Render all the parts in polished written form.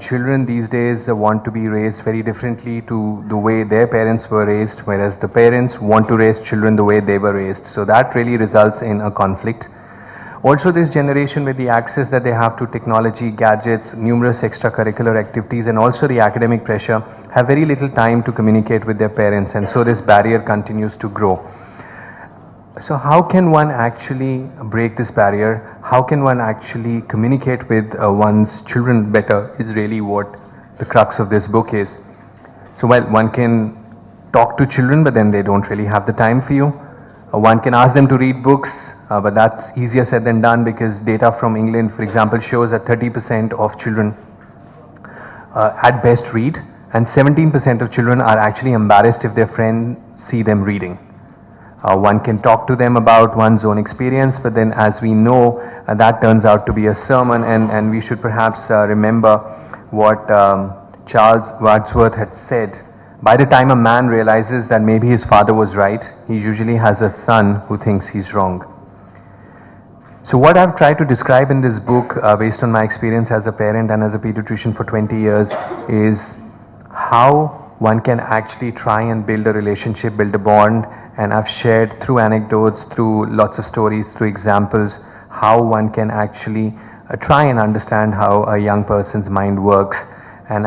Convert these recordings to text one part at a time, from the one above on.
Children these days want to be raised very differently to the way their parents were raised, whereas the parents want to raise children the way they were raised. So that really results in a conflict. Also, this generation, with the access that they have to technology, gadgets, numerous extracurricular activities, and also the academic pressure, have very little time to communicate with their parents, and so this barrier continues to grow. So how can one actually break this barrier? How can one actually communicate with one's children better is really what the crux of this book is. So while one can talk to children, but then they don't really have the time for you. One can ask them to read books, but that's easier said than done, because data from England, for example, shows that 30% of children at best read, and 17% of children are actually embarrassed if their friends see them reading. One can talk to them about one's own experience, but then, as we know, that turns out to be a sermon, and we should perhaps remember what Charles Wordsworth had said. By the time a man realizes that maybe his father was right, he usually has a son who thinks he's wrong. So what I've tried to describe in this book, based on my experience as a parent and as a pediatrician for 20 years, is how one can actually try and build a relationship, build a bond, and I've shared through anecdotes, through lots of stories, through examples, how one can actually try and understand how a young person's mind works. And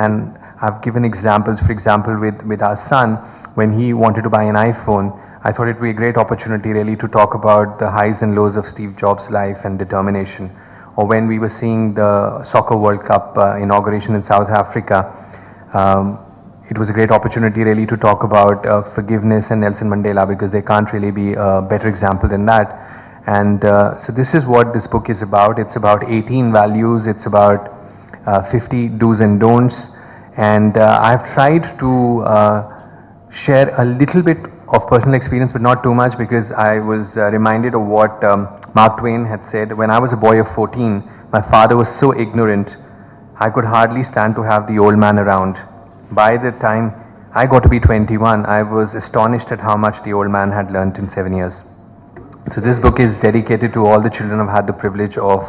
I've given examples, for example, with our son, when he wanted to buy an iPhone, I thought it would be a great opportunity really to talk about the highs and lows of Steve Jobs' life and determination. Or when we were seeing the Soccer World Cup inauguration in South Africa, it was a great opportunity really to talk about forgiveness and Nelson Mandela, because there can't really be a better example than that. And so this is what this book is about. It's about 18 values, it's about 50 do's and don'ts, and I've tried to share a little bit of personal experience, but not too much, because I was reminded of what Mark Twain had said. When I was a boy of 14, my father was so ignorant, I could hardly stand to have the old man around. By the time I got to be 21, I was astonished at how much the old man had learnt in 7 years. So this book is dedicated to all the children I've had the privilege of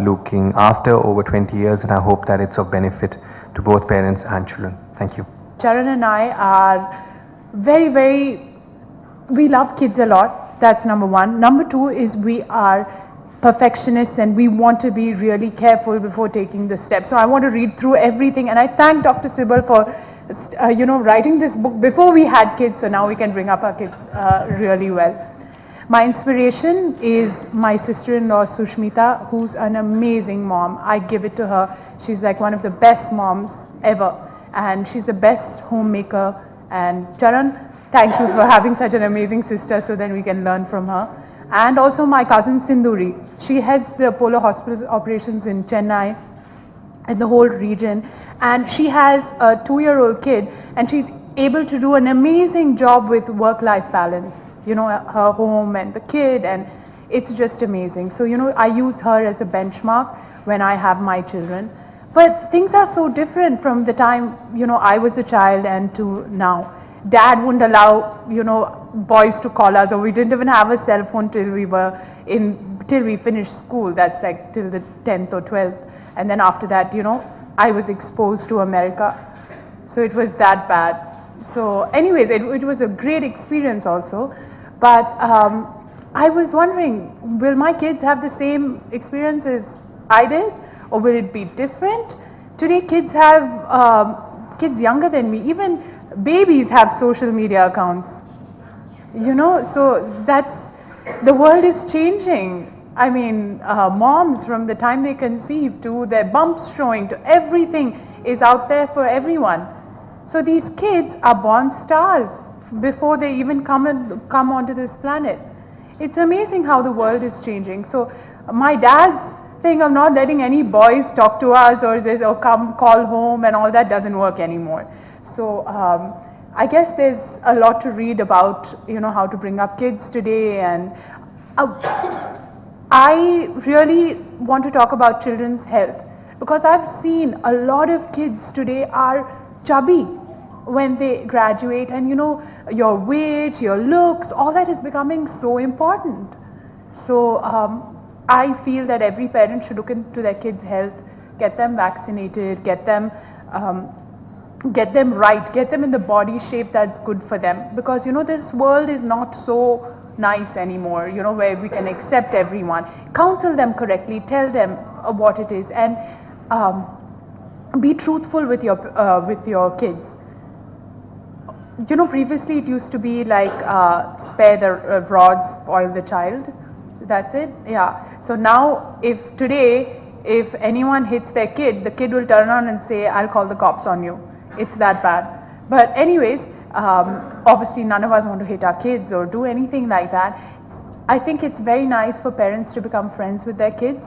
looking after over 20 years, and I hope that it's of benefit to both parents and children. Thank you. Charan and I are we love kids a lot. That's number one. Number two is we are perfectionists, and we want to be really careful before taking the step. So I want to read through everything, and I thank Dr. Sibal for writing this book before we had kids, so now we can bring up our kids really well. My inspiration is my sister-in-law Sushmita, who's an amazing mom. I give it to her. She's like one of the best moms ever, and she's the best homemaker. And Charan, thank you for having such an amazing sister, so then we can learn from her. And also my cousin Sinduri. She heads the Apollo Hospitals operations in Chennai and the whole region. And she has a 2-year-old kid, and she's able to do an amazing job with work-life balance. Her home and the kid, and it's just amazing. So, I use her as a benchmark when I have my children. But things are so different from the time, I was a child and to now. Dad wouldn't allow, boys to call us, or we didn't even have a cell phone till we finished school. That's like till the 10th or 12th. And then after that, I was exposed to America. So it was that bad. So anyways, it was a great experience also. But I was wondering, will my kids have the same experience as I did, or will it be different? Today kids have, kids younger than me, even babies have social media accounts, so the world is changing. I mean, moms, from the time they conceive to their bumps showing to everything, is out there for everyone. So these kids are born stars before they even come onto this planet. It's amazing how the world is changing. So my dad's thing of not letting any boys talk to us or come call home and all that doesn't work anymore. So I guess there's a lot to read about, how to bring up kids today. And I really want to talk about children's health, because I've seen a lot of kids today are chubby when they graduate, and your weight, your looks, all that is becoming so important. So I feel that every parent should look into their kids' health get them vaccinated, get them right, get them in the body shape that's good for them, because this world is not so nice anymore, where we can accept everyone. Counsel them correctly, tell them what it is, and be truthful with your kids. Previously it used to be like spare the rod, spoil the child. That's it. Yeah. So now, if anyone hits their kid, the kid will turn around and say, "I'll call the cops on you." It's that bad. But anyways, obviously none of us want to hit our kids or do anything like that. I think it's very nice for parents to become friends with their kids,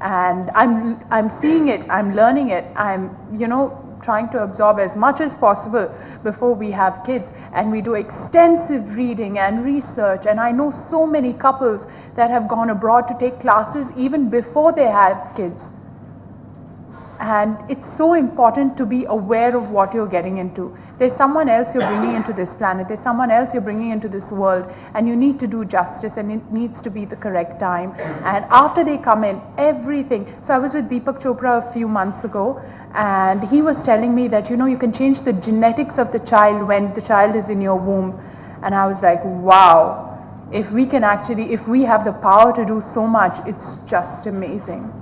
and I'm seeing it. I'm learning it. I'm trying to absorb as much as possible before we have kids, and we do extensive reading and research, and I know so many couples that have gone abroad to take classes even before they have kids. And it's so important to be aware of what you're getting into. There's someone else you're bringing into this planet, there's someone else you're bringing into this world, and you need to do justice, and it needs to be the correct time. And after they come in, everything. So I was with Deepak Chopra a few months ago, and he was telling me that you can change the genetics of the child when the child is in your womb. And I was like, wow, if we have the power to do so much, it's just amazing.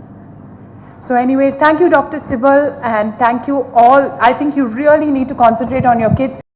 So anyways, thank you, Dr. Sibal, and thank you all. I think you really need to concentrate on your kids.